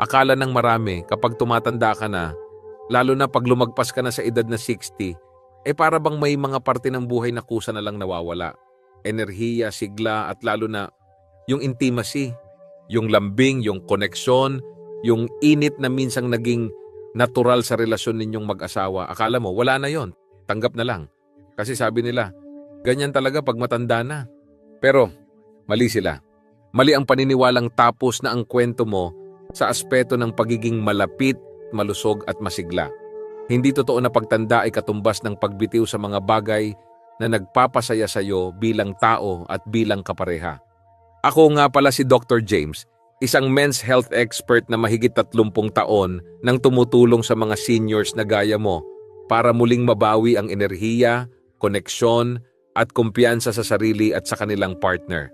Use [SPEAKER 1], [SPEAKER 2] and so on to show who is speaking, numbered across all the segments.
[SPEAKER 1] Akala ng marami kapag tumatanda ka na, lalo na pag lumagpas ka na sa edad na 60, para bang may mga parte ng buhay na kusa na lang nawawala. Enerhiya, sigla at lalo na yung intimacy, yung lambing, yung koneksyon, yung init na minsang naging natural sa relasyon ninyong mag-asawa. Akala mo, wala na yon, tanggap na lang. Kasi sabi nila, ganyan talaga pag matanda na. Pero, mali sila. Mali ang paniniwalang tapos na ang kwento mo sa aspeto ng pagiging malapit, malusog at masigla. Hindi totoo na pagtanda ay katumbas ng pagbitiw sa mga bagay na nagpapasaya sa iyo bilang tao at bilang kapareha. Ako nga pala si Dr. James, isang men's health expert na mahigit 30 taon nang tumutulong sa mga seniors na gaya mo para muling mabawi ang enerhiya, koneksyon at kumpiyansa sa sarili at sa kanilang partner.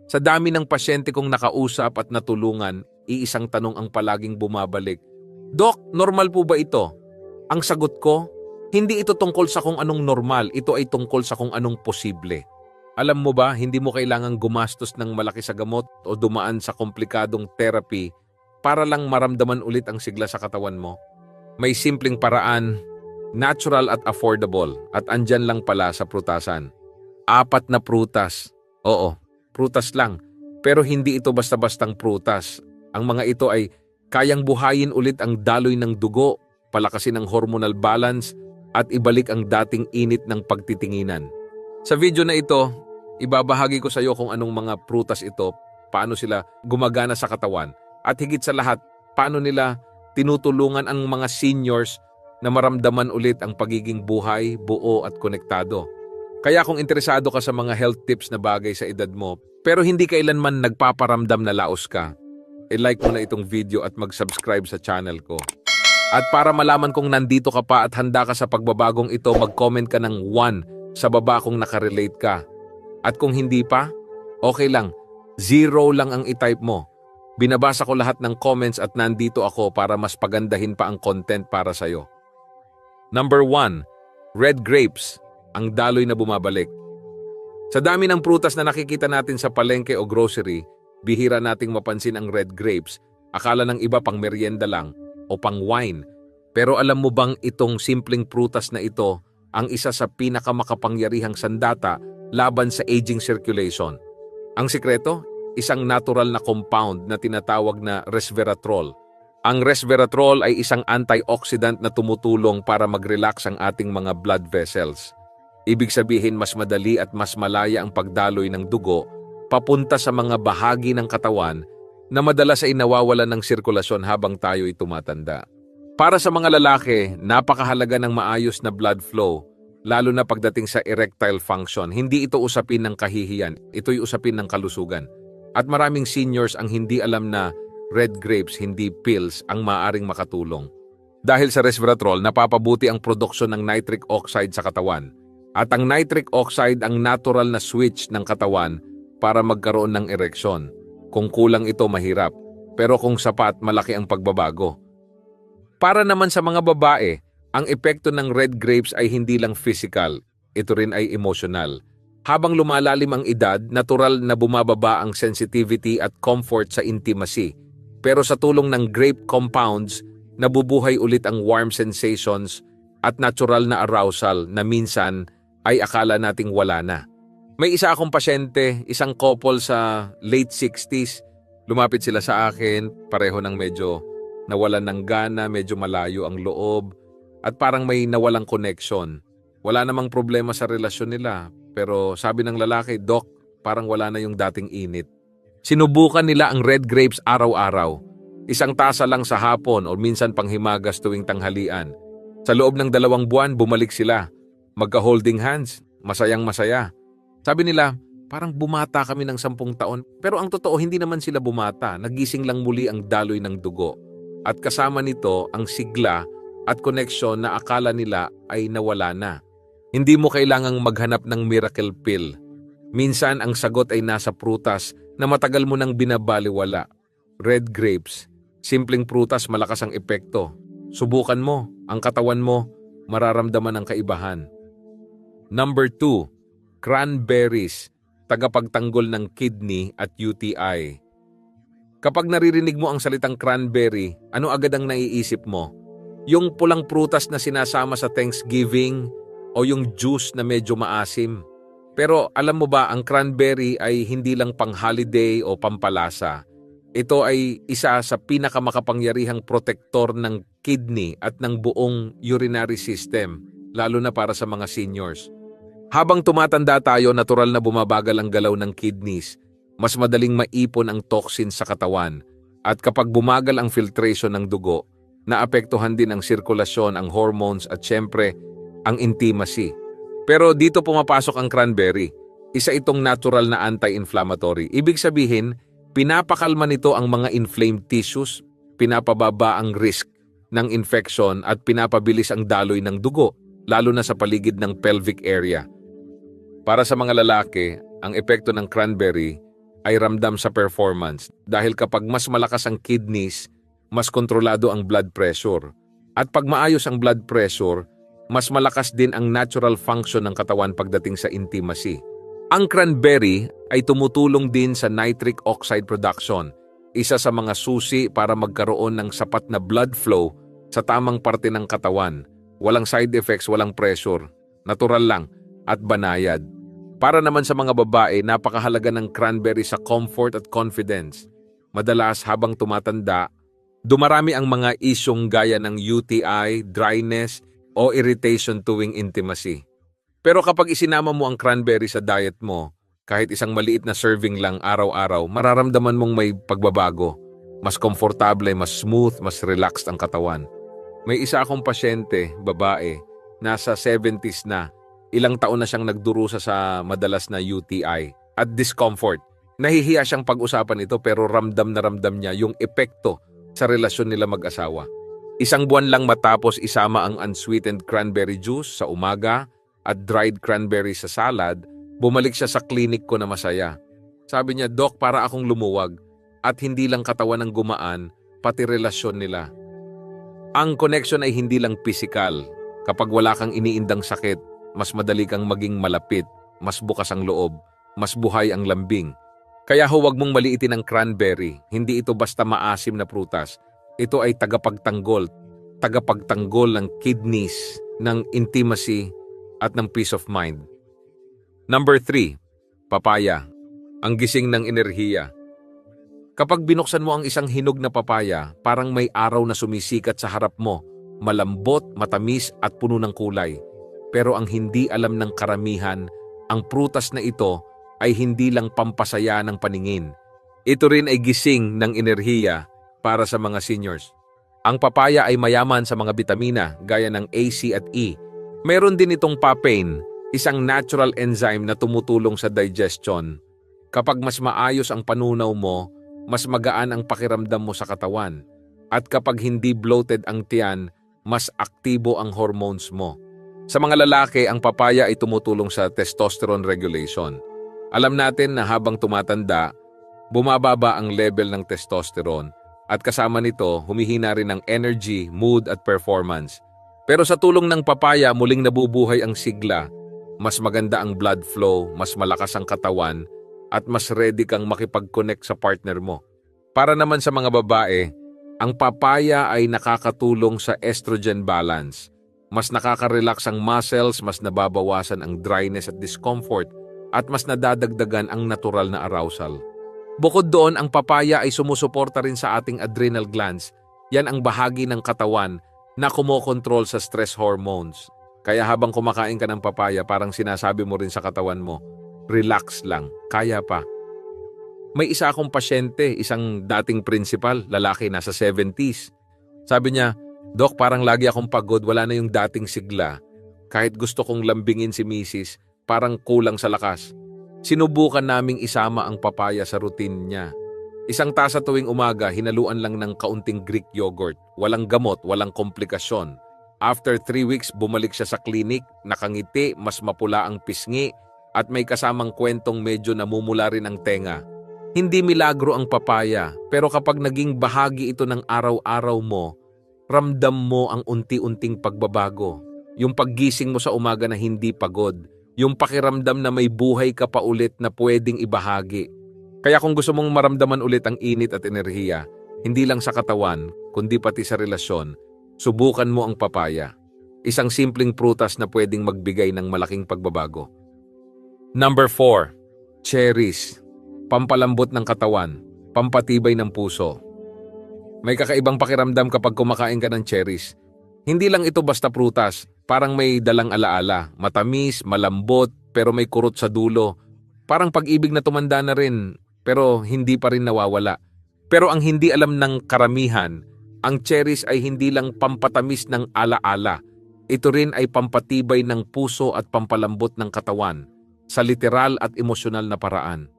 [SPEAKER 1] Sa dami ng pasyente kong nakausap at natulungan, iisang tanong ang palaging bumabalik. Dok, normal po ba ito? Ang sagot ko, hindi ito tungkol sa kung anong normal, ito ay tungkol sa kung anong posible. Alam mo ba, hindi mo kailangang gumastos ng malaki sa gamot o dumaan sa komplikadong therapy para lang maramdaman ulit ang sigla sa katawan mo. May simpleng paraan, natural at affordable, at andyan lang pala sa prutasan. 4 na prutas. Oo, prutas lang. Pero hindi ito basta-bastang prutas. Ang mga ito ay kayang buhayin ulit ang daloy ng dugo, palakasin ang hormonal balance, at ibalik ang dating init ng pagtitinginan. Sa video na ito, ibabahagi ko sa iyo kung anong mga prutas ito, paano sila gumagana sa katawan, at higit sa lahat, paano nila tinutulungan ang mga seniors na maramdaman ulit ang pagiging buhay, buo at konektado. Kaya kung interesado ka sa mga health tips na bagay sa edad mo, pero hindi kailanman nagpaparamdam na laos ka, like mo na itong video at mag-subscribe sa channel ko. At para malaman kung nandito ka pa at handa ka sa pagbabagong ito, mag-comment ka ng 1 sa baba kung nakarelate ka. At kung hindi pa, okay lang, 0 lang ang i-type mo. Binabasa ko lahat ng comments at nandito ako para mas pagandahin pa ang content para sa'yo. Number 1, red grapes, ang daloy na bumabalik. Sa dami ng prutas na nakikita natin sa palengke o grocery, bihira nating mapansin ang red grapes. Akala ng iba pang merienda lang o pang wine. Pero alam mo bang itong simpleng prutas na ito ang isa sa pinakamakapangyarihang sandata laban sa aging circulation? Ang sikreto? Isang natural na compound na tinatawag na resveratrol. Ang resveratrol ay isang antioxidant na tumutulong para mag-relax ang ating mga blood vessels. Ibig sabihin mas madali at mas malaya ang pagdaloy ng dugo papunta sa mga bahagi ng katawan na madalas ay nawawalan ng sirkulasyon habang tayo'y tumatanda. Para sa mga lalaki, napakahalaga ng maayos na blood flow, lalo na pagdating sa erectile function. Hindi ito usapin ng kahihiyan, ito'y usapin ng kalusugan. At maraming seniors ang hindi alam na red grapes, hindi pills, ang maaaring makatulong. Dahil sa resveratrol, napapabuti ang produksyon ng nitric oxide sa katawan. At ang nitric oxide ang natural na switch ng katawan para magkaroon ng ereksyon. Kung kulang ito, mahirap. Pero kung sapat, malaki ang pagbabago. Para naman sa mga babae, ang epekto ng red grapes ay hindi lang physical, ito rin ay emotional. Habang lumalalim ang edad, natural na bumababa ang sensitivity at comfort sa intimacy. Pero sa tulong ng grape compounds, nabubuhay ulit ang warm sensations at natural na arousal na minsan ay akala nating wala na. May isa akong pasyente, isang couple sa late 60s. Lumapit sila sa akin, pareho ng medyo nawalan ng gana, medyo malayo ang loob, at parang may nawalang connection. Wala namang problema sa relasyon nila, pero sabi ng lalaki, Doc, parang wala na yung dating init. Sinubukan nila ang red grapes araw-araw. Isang tasa lang sa hapon o minsan panghimagas tuwing tanghalian. Sa loob ng 2 buwan, bumalik sila. Magka-holding hands, masayang-masaya. Sabi nila, parang bumata kami ng 10 taon. Pero ang totoo, hindi naman sila bumata. Nagising lang muli ang daloy ng dugo. At kasama nito ang sigla at koneksyon na akala nila ay nawala na. Hindi mo kailangang maghanap ng miracle pill. Minsan ang sagot ay nasa prutas na matagal mo nang binabaliwala. Red grapes, simpleng prutas, malakas ang epekto. Subukan mo, ang katawan mo, mararamdaman ang kaibahan. Number 2, cranberries, tagapagtanggol ng kidney at UTI. Kapag naririnig mo ang salitang cranberry, ano agad ang naiisip mo? Yung pulang prutas na sinasama sa Thanksgiving o yung juice na medyo maasim? Pero alam mo ba, ang cranberry ay hindi lang pang-holiday o pampalasa. Ito ay isa sa pinakamakapangyarihang protektor ng kidney at ng buong urinary system, lalo na para sa mga seniors. Habang tumatanda tayo, natural na bumabagal ang galaw ng kidneys, mas madaling maipon ang toxins sa katawan, at kapag bumagal ang filtration ng dugo, naapektuhan din ang sirkulasyon, ang hormones at syempre, ang intimacy. Pero dito pumapasok ang cranberry. Isa itong natural na anti-inflammatory. Ibig sabihin, pinapakalma nito ang mga inflamed tissues, pinapababa ang risk ng infection at pinapabilis ang daloy ng dugo, lalo na sa paligid ng pelvic area. Para sa mga lalaki, ang epekto ng cranberry ay ramdam sa performance dahil kapag mas malakas ang kidneys, mas kontrolado ang blood pressure. At pag maayos ang blood pressure, mas malakas din ang natural function ng katawan pagdating sa intimacy. Ang cranberry ay tumutulong din sa nitric oxide production, isa sa mga susi para magkaroon ng sapat na blood flow sa tamang parte ng katawan. Walang side effects, walang pressure, natural lang at banayad. Para naman sa mga babae, napakahalaga ng cranberry sa comfort at confidence. Madalas habang tumatanda, dumarami ang mga isyong gaya ng UTI, dryness, o irritation tuwing intimacy. Pero kapag isinama mo ang cranberry sa diet mo, kahit isang maliit na serving lang araw-araw, mararamdaman mong may pagbabago. Mas komportable, mas smooth, mas relaxed ang katawan. May isa akong pasyente, babae, nasa 70s na. Ilang taon na siyang nagdurusa sa madalas na UTI at discomfort. Nahihiya siyang pag-usapan ito pero ramdam na ramdam niya yung epekto sa relasyon nila mag-asawa. Isang buwan lang matapos isama ang unsweetened cranberry juice sa umaga at dried cranberry sa salad, bumalik siya sa klinik ko na masaya. Sabi niya, "Doc, para akong lumuwag at hindi lang katawan ang gumaan, pati relasyon nila." Ang connection ay hindi lang pisikal. Kapag wala kang iniindang sakit, mas madali kang maging malapit, mas bukas ang loob, mas buhay ang lambing. Kaya huwag mong maliitin ang cranberry. Hindi ito basta maasim na prutas. Ito ay tagapagtanggol ng kidneys, ng intimacy, at ng peace of mind. Number 3, papaya. Ang gising ng enerhiya. Kapag binuksan mo ang isang hinog na papaya, parang may araw na sumisikat sa harap mo, malambot, matamis at puno ng kulay. Pero ang hindi alam ng karamihan, ang prutas na ito ay hindi lang pampasaya ng paningin. Ito rin ay gising ng enerhiya para sa mga seniors. Ang papaya ay mayaman sa mga bitamina gaya ng A, C at E. Mayroon din itong papain, isang natural enzyme na tumutulong sa digestion. Kapag mas maayos ang panunaw mo, mas magaan ang pakiramdam mo sa katawan. At kapag hindi bloated ang tiyan, mas aktibo ang hormones mo. Sa mga lalaki, ang papaya ay tumutulong sa testosterone regulation. Alam natin na habang tumatanda, bumababa ang level ng testosterone at kasama nito, humihina rin ang energy, mood at performance. Pero sa tulong ng papaya, muling nabubuhay ang sigla. Mas maganda ang blood flow, mas malakas ang katawan, at mas ready kang makipag-connect sa partner mo. Para naman sa mga babae, ang papaya ay nakakatulong sa estrogen balance. Mas nakaka-relax ang muscles, mas nababawasan ang dryness at discomfort, at mas nadadagdagan ang natural na arousal. Bukod doon, ang papaya ay sumusuporta rin sa ating adrenal glands. Yan ang bahagi ng katawan na kumokontrol sa stress hormones. Kaya habang kumakain ka ng papaya, parang sinasabi mo rin sa katawan mo, relax lang, kaya pa. May isa akong pasyente, isang dating principal, lalaki nasa 70s. Sabi niya, "Doc, parang lagi akong pagod, wala na yung dating sigla. Kahit gusto kong lambingin si Mrs., parang kulang sa lakas." Sinubukan naming isama ang papaya sa routine niya. Isang tasa tuwing umaga, hinaluan lang ng kaunting Greek yogurt. Walang gamot, walang komplikasyon. After 3 weeks, bumalik siya sa klinik, nakangiti, mas mapula ang pisngi, at may kasamang kwentong medyo namumula rin ang tenga. Hindi milagro ang papaya, pero kapag naging bahagi ito ng araw-araw mo, ramdam mo ang unti-unting pagbabago. Yung paggising mo sa umaga na hindi pagod. Yung pakiramdam na may buhay ka pa ulit na pwedeng ibahagi. Kaya kung gusto mong maramdaman ulit ang init at enerhiya, hindi lang sa katawan, kundi pati sa relasyon, subukan mo ang papaya. Isang simpleng prutas na pwedeng magbigay ng malaking pagbabago. Number 4, cherries. Pampalambot ng katawan, pampatibay ng puso. May kakaibang pakiramdam kapag kumakain ka ng cherries. Hindi lang ito basta prutas, parang may dalang alaala, matamis, malambot, pero may kurot sa dulo. Parang pag-ibig na tumanda na rin, pero hindi pa rin nawawala. Pero ang hindi alam ng karamihan, ang cherries ay hindi lang pampatamis ng alaala. Ito rin ay pampatibay ng puso at pampalambot ng katawan sa literal at emosyonal na paraan.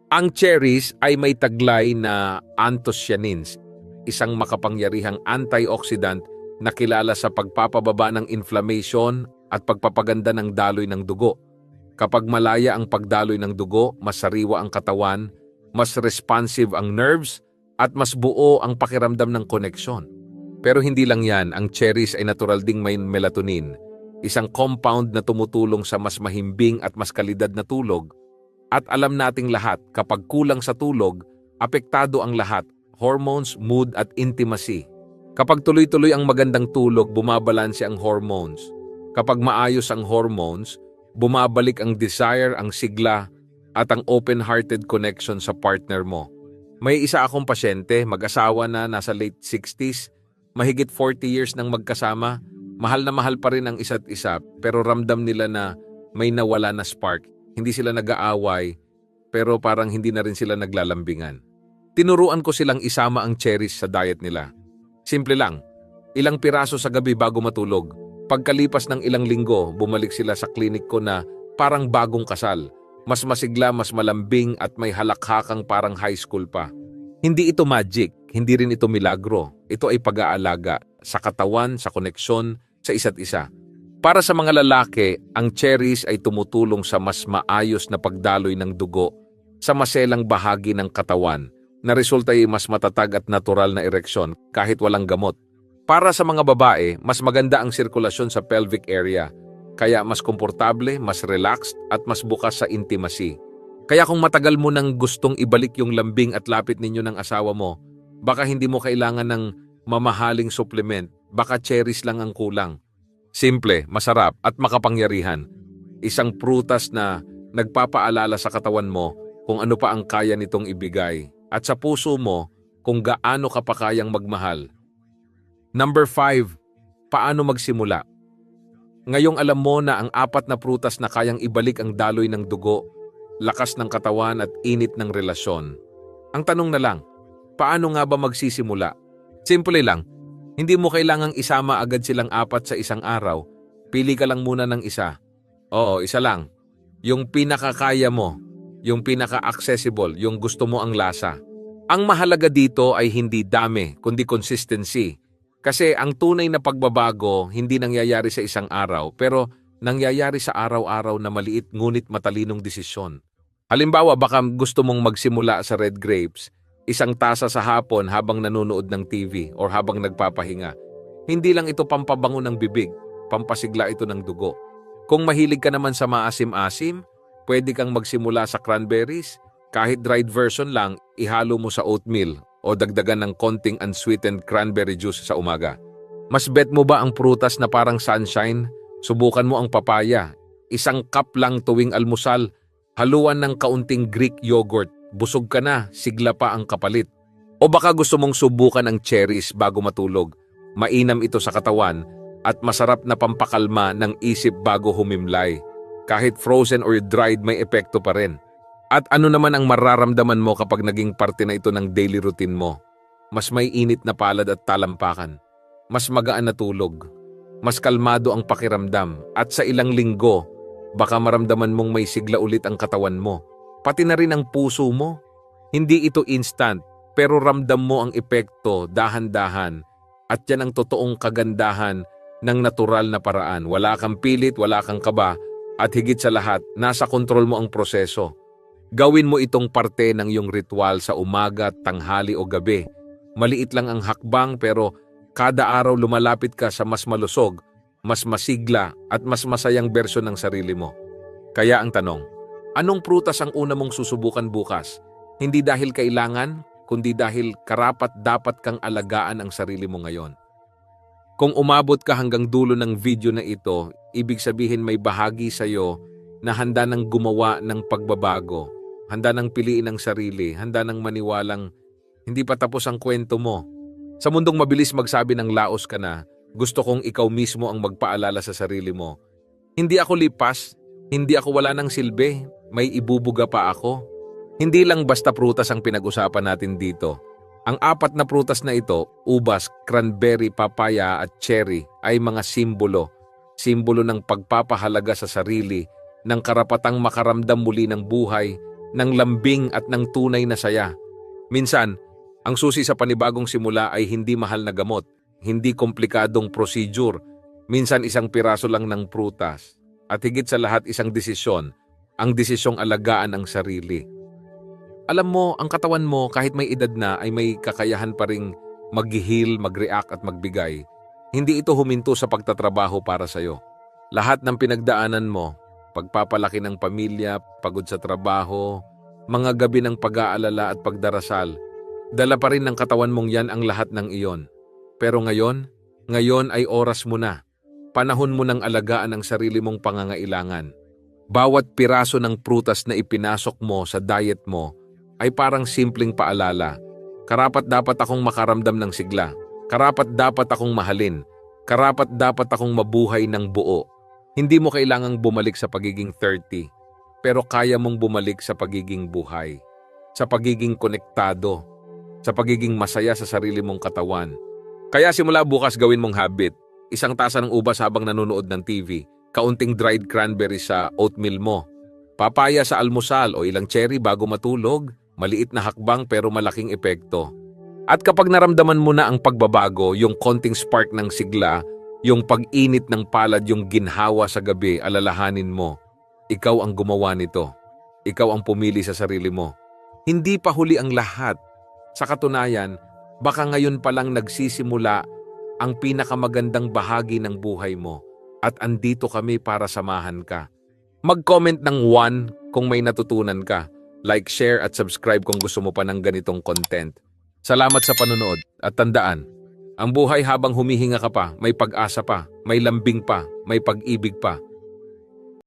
[SPEAKER 1] Ang cherries ay may taglay na anthocyanins, isang makapangyarihang antioxidant na kilala sa pagpapababa ng inflammation at pagpapaganda ng daloy ng dugo. Kapag malaya ang pagdaloy ng dugo, mas sariwa ang katawan, mas responsive ang nerves, at mas buo ang pakiramdam ng koneksyon. Pero hindi lang yan, ang cherries ay natural ding may melatonin, isang compound na tumutulong sa mas mahimbing at mas kalidad na tulog. At alam nating lahat, kapag kulang sa tulog, apektado ang lahat, hormones, mood at intimacy. Kapag tuloy-tuloy ang magandang tulog, bumabalanse ang hormones. Kapag maayos ang hormones, bumabalik ang desire, ang sigla, at ang open-hearted connection sa partner mo. May isa akong pasyente, mag-asawa na nasa late 60s, mahigit 40 years nang magkasama, mahal na mahal pa rin ang isa't isa, pero ramdam nila na may nawala na spark. Hindi sila nag-aaway, pero parang hindi na rin sila naglalambingan. Tinuruan ko silang isama ang cherries sa diet nila. Simple lang, ilang piraso sa gabi bago matulog. Pagkalipas ng ilang linggo, bumalik sila sa klinik ko na parang bagong kasal. Mas masigla, mas malambing at may halakhakang parang high school pa. Hindi ito magic, hindi rin ito milagro. Ito ay pag-aalaga sa katawan, sa koneksyon, sa isa't isa. Para sa mga lalaki, ang cherries ay tumutulong sa mas maayos na pagdaloy ng dugo sa maselang bahagi ng katawan na resulta ay mas matatag at natural na ereksyon kahit walang gamot. Para sa mga babae, mas maganda ang sirkulasyon sa pelvic area, kaya mas komportable, mas relaxed at mas bukas sa intimacy. Kaya kung matagal mo nang gustong ibalik yung lambing at lapit ninyo ng asawa mo, baka hindi mo kailangan ng mamahaling supplement, baka cherries lang ang kulang. Simple, masarap at makapangyarihan. Isang prutas na nagpapaalala sa katawan mo kung ano pa ang kaya nitong ibigay at sa puso mo kung gaano ka pa kayang magmahal. Number 5, paano magsimula? Ngayong alam mo na ang 4 na prutas na kayang ibalik ang daloy ng dugo, lakas ng katawan at init ng relasyon. Ang tanong na lang, paano nga ba magsisimula? Simple lang, hindi mo kailangang isama agad silang 4 sa isang araw. Pili ka lang muna ng isa. Oo, isa lang. Yung pinakakaya mo, yung pinaka-accessible, yung gusto mo ang lasa. Ang mahalaga dito ay hindi dami, kundi consistency. Kasi ang tunay na pagbabago hindi nangyayari sa isang araw, pero nangyayari sa araw-araw na maliit ngunit matalinong desisyon. Halimbawa, baka gusto mong magsimula sa red grapes, 1 tasa sa hapon habang nanonood ng TV o habang nagpapahinga. Hindi lang ito pampabango ng bibig, pampasigla ito ng dugo. Kung mahilig ka naman sa maasim-asim, pwede kang magsimula sa cranberries. Kahit dried version lang, ihalo mo sa oatmeal o dagdagan ng konting unsweetened cranberry juice sa umaga. Mas bet mo ba ang prutas na parang sunshine? Subukan mo ang papaya. 1 cup lang tuwing almusal. Haluan ng kaunting Greek yogurt. Busog ka na, sigla pa ang kapalit. O baka gusto mong subukan ang cherries bago matulog. Mainam ito sa katawan at masarap na pampakalma ng isip bago humimlay. Kahit frozen or dried may epekto pa rin. At ano naman ang mararamdaman mo kapag naging parte na ito ng daily routine mo? Mas may init na palad at talampakan. Mas magaan na tulog. Mas kalmado ang pakiramdam. At sa ilang linggo, baka maramdaman mong may sigla ulit ang katawan mo. Pati na rin ang puso mo. Hindi ito instant, pero ramdam mo ang epekto dahan-dahan. At yan ang totoong kagandahan ng natural na paraan. Wala kang pilit, wala kang kaba. At higit sa lahat, nasa kontrol mo ang proseso. Gawin mo itong parte ng iyong ritual sa umaga, tanghali o gabi. Maliit lang ang hakbang pero kada araw lumalapit ka sa mas malusog, mas masigla at mas masayang bersyon ng sarili mo. Kaya ang tanong, anong prutas ang una mong susubukan bukas? Hindi dahil kailangan, kundi dahil karapat dapat kang alagaan ang sarili mo ngayon. Kung umabot ka hanggang dulo ng video na ito, ibig sabihin may bahagi sa iyo na handa nang gumawa ng pagbabago, handa nang piliin ang sarili, handa nang maniwalang hindi pa tapos ang kwento mo. Sa mundong mabilis magsabi ng laos ka na, gusto kong ikaw mismo ang magpaalala sa sarili mo. Hindi ako lipas, hindi ako wala ng silbi, may ibubuga pa ako. Hindi lang basta prutas ang pinag-usapan natin dito. Ang 4 na prutas na ito, ubas, cranberry, papaya at cherry, ay mga simbolo. Simbolo ng pagpapahalaga sa sarili, ng karapatang makaramdam muli ng buhay, ng lambing at ng tunay na saya. Minsan, ang susi sa panibagong simula ay hindi mahal na gamot, hindi komplikadong procedure, minsan isang piraso lang ng prutas. At higit sa lahat isang desisyon, ang desisyong alagaan ang sarili. Alam mo, ang katawan mo kahit may edad na ay may kakayahan pa ring mag-heal, mag-react at magbigay. Hindi ito huminto sa pagtatrabaho para sa'yo. Lahat ng pinagdaanan mo, pagpapalaki ng pamilya, pagod sa trabaho, mga gabi ng pag-aalala at pagdarasal, dala pa rin ng katawan mong yan ang lahat ng iyon. Pero ngayon ay oras mo na. Panahon mo ng alagaan ang sarili mong pangangailangan. Bawat piraso ng prutas na ipinasok mo sa diet mo ay parang simpleng paalala. Karapat dapat akong makaramdam ng sigla. Karapat dapat akong mahalin. Karapat dapat akong mabuhay ng buo. Hindi mo kailangang bumalik sa pagiging 30, pero kaya mong bumalik sa pagiging buhay. Sa pagiging konektado. Sa pagiging masaya sa sarili mong katawan. Kaya simula bukas gawin mong habit. Isang tasa ng ubas habang nanonood ng TV. Kaunting dried cranberry sa oatmeal mo. Papaya sa almusal o ilang cherry bago matulog. Maliit na hakbang pero malaking epekto. At kapag naramdaman mo na ang pagbabago, yung konting spark ng sigla, yung pag-init ng palad, yung ginhawa sa gabi, alalahanin mo, ikaw ang gumawa nito. Ikaw ang pumili sa sarili mo. Hindi pa huli ang lahat. Sa katunayan, baka ngayon pa lang nagsisimula ang pinakamagandang bahagi ng buhay mo. At andito kami para samahan ka. Mag-comment ng 1 kung may natutunan ka. Like, share at subscribe kung gusto mo pa ng ganitong content. Salamat sa panonood at tandaan, ang buhay habang humihinga ka pa, may pag-asa pa, may lambing pa, may pag-ibig pa.